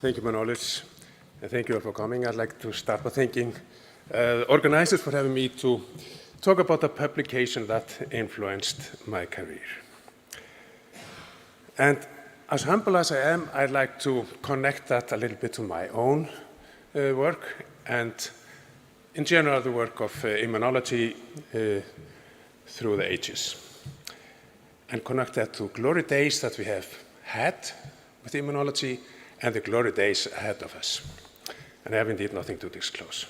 Thank you, Manolis, and thank you all for coming. I'd like to start by thanking the organizers for having me to talk about a publication that influenced my career. And as humble as I am, I'd like to connect that a little bit to my own work and, in general, the work of immunology through the ages, and connect that to glory days that we have had with immunology and the glory days ahead of us. And I have indeed nothing to disclose.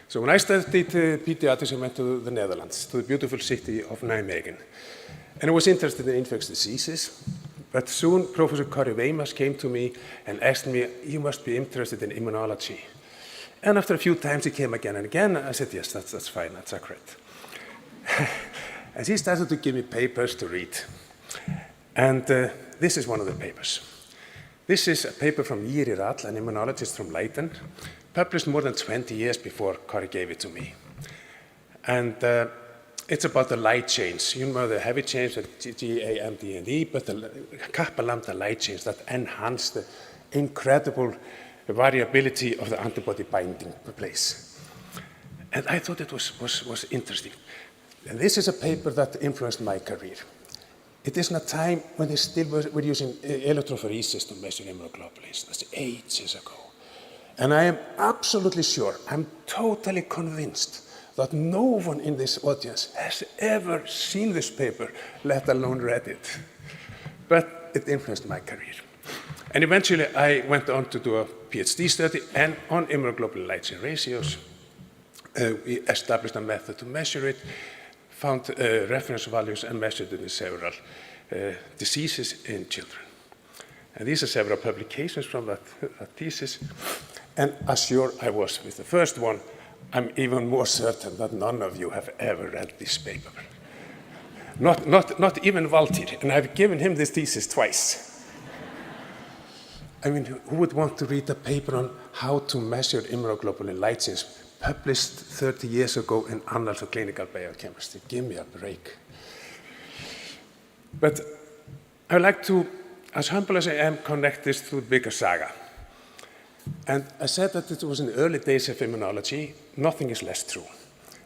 So when I studied pediatrics, I went to the Netherlands, to the beautiful city of Nijmegen. And I was interested in infectious diseases, but soon Professor Corey Weimers came to me and asked me, "You must be interested in immunology." And after a few times he came again and again, I said, "Yes, that's fine, that's accurate." And he started to give me papers to read. And this is one of the papers. This is a paper from Jiri Ratl, an immunologist from Leiden, published more than 20 years before Corey gave it to me. And it's about the light chains. You know the heavy chains, the G, A, M, D, and E, but the kappa lambda light chains that enhance the incredible variability of the antibody binding place. And I thought it was interesting. And this is a paper that influenced my career. It is in a time when they still were using electrophoresis to measure immunoglobulins. That's ages ago. And I am absolutely sure, I'm totally convinced that no one in this audience has ever seen this paper, let alone read it. But it influenced my career. And eventually I went on to do a PhD study and on immunoglobulin light chain ratios. We established a method to measure it, found reference values and measured it in several diseases in children. And these are several publications from that thesis. And as sure I was with the first one, I'm even more certain that none of you have ever read this paper. Not even Valtýr, and I've given him this thesis twice. I mean, who would want to read a paper on how to measure immunoglobulin light chains, published 30 years ago in Annals of Clinical Biochemistry? Give me a break. But I would like to, as humble as I am, connect this to the bigger Saga. And I said that it was in the early days of immunology. Nothing is less true.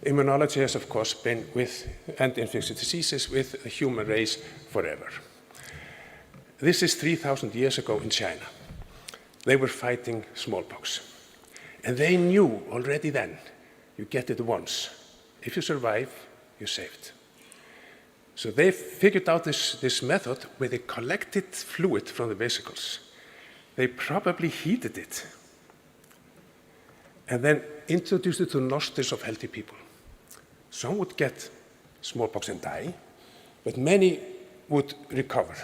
Immunology has, of course, been with anti-infectious diseases with the human race forever. This is 3,000 years ago in China. They were fighting smallpox. And they knew already then, you get it once. If you survive, you're saved. So they figured out this method where they collected fluid from the vesicles. They probably heated it and then introduced it to nostrils of healthy people. Some would get smallpox and die, but many would recover.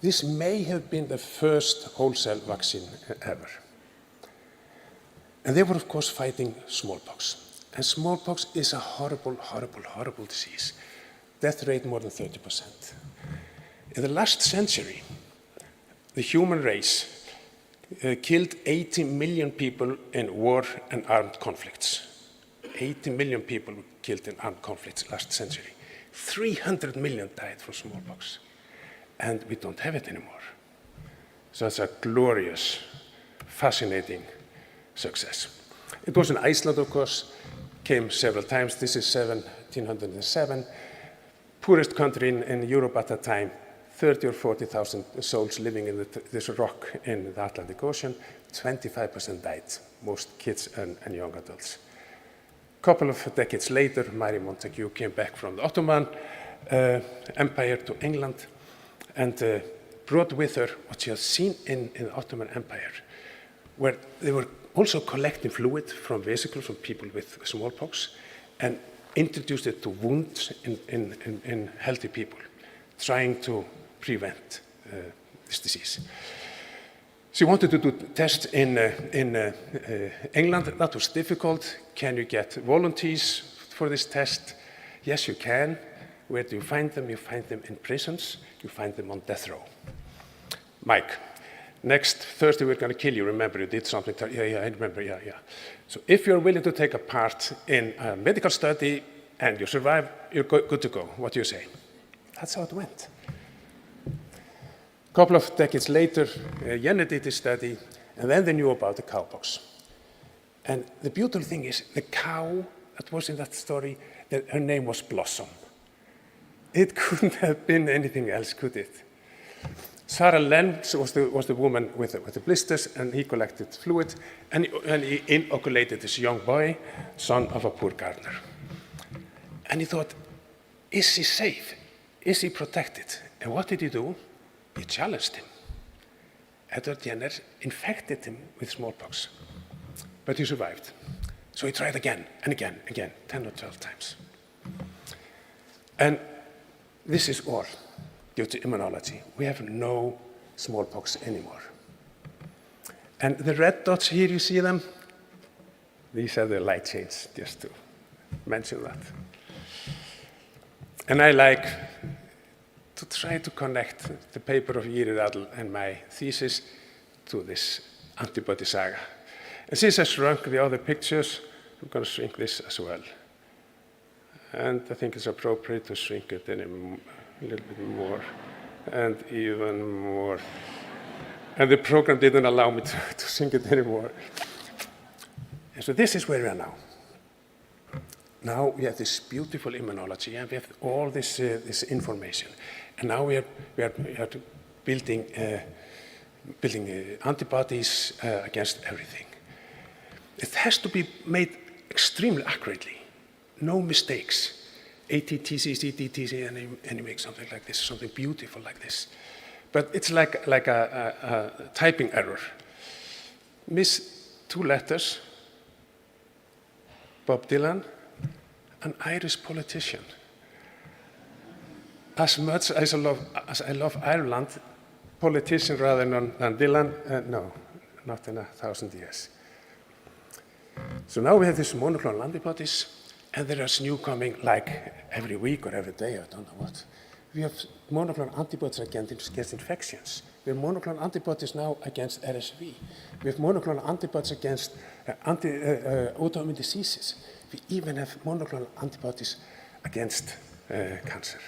This may have been the first wholesale vaccine ever. And they were, of course, fighting smallpox. And smallpox is a horrible, horrible, horrible disease. Death rate more than 30%. In the last century, the human race killed 80 million people in war and armed conflicts. 80 million people were killed in armed conflicts last century. 300 million died from smallpox. And we don't have it anymore. So it's a glorious, fascinating success. It was in Iceland, of course, came several times. This is 1707. Poorest country in Europe at that time, 30 or 40,000 souls living in this rock in the Atlantic Ocean. 25% died, most kids and young adults. A couple of decades later, Mary Montagu came back from the Ottoman Empire to England and brought with her what she had seen in the Ottoman Empire, where they were also collecting fluid from vesicles from people with smallpox and introduced it to wounds in healthy people, trying to prevent this disease. She wanted to do tests in England. That was difficult. Can you get volunteers for this test? Yes, you can. Where do you find them? You find them in prisons. You find them on death row. Mike, next Thursday we're going to kill you. Remember, you did something. Yeah, I remember. Yeah. So if you're willing to take a part in a medical study and you survive, you're good to go. What do you say? That's how it went. couple of decades later, Jenny did a study, and then they knew about the cowpox. And the beautiful thing is, the cow that was in that story, her name was Blossom. It couldn't have been anything else, could it? Sarah Lenz was the woman with the blisters, and he collected fluid, and he inoculated this young boy, son of a poor gardener. And he thought, is he safe? Is he protected? And what did he do? He challenged him. Edward Jenner infected him with smallpox, but he survived. So he tried again and again, 10 or 12 times. And this is all due to immunology. We have no smallpox anymore. And the red dots here, you see them? These are the light chains, just to mention that. And I like to try to connect the paper of Iri Radl and my thesis to this antibody saga. And since I shrunk the other pictures, I'm going to shrink this as well. And I think it's appropriate to shrink it a little bit more, and even more. And the program didn't allow me to shrink it anymore. And so this is where we are now. Now we have this beautiful immunology, and we have all this information. And now we are building antibodies against everything. It has to be made extremely accurately, no mistakes. ATTC, CTTC, and you make something like this, something beautiful like this. But it's like a typing error. Miss 2 letters, Bob Dylan, an Irish politician. As much as I love Ireland, politician rather than Dylan, no, not in 1,000 years. So now we have these monoclonal antibodies, and there is new coming like every week or every day, I don't know what. We have monoclonal antibodies against infections. We have monoclonal antibodies now against RSV. We have monoclonal antibodies against autoimmune diseases. We even have monoclonal antibodies against cancer.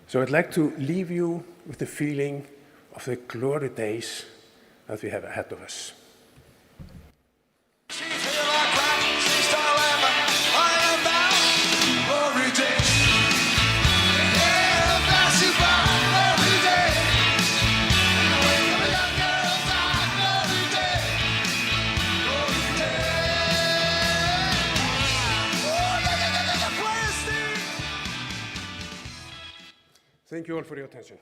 So I'd like to leave you with the feeling of the glory days that we have ahead of us. Thank you all for your attention.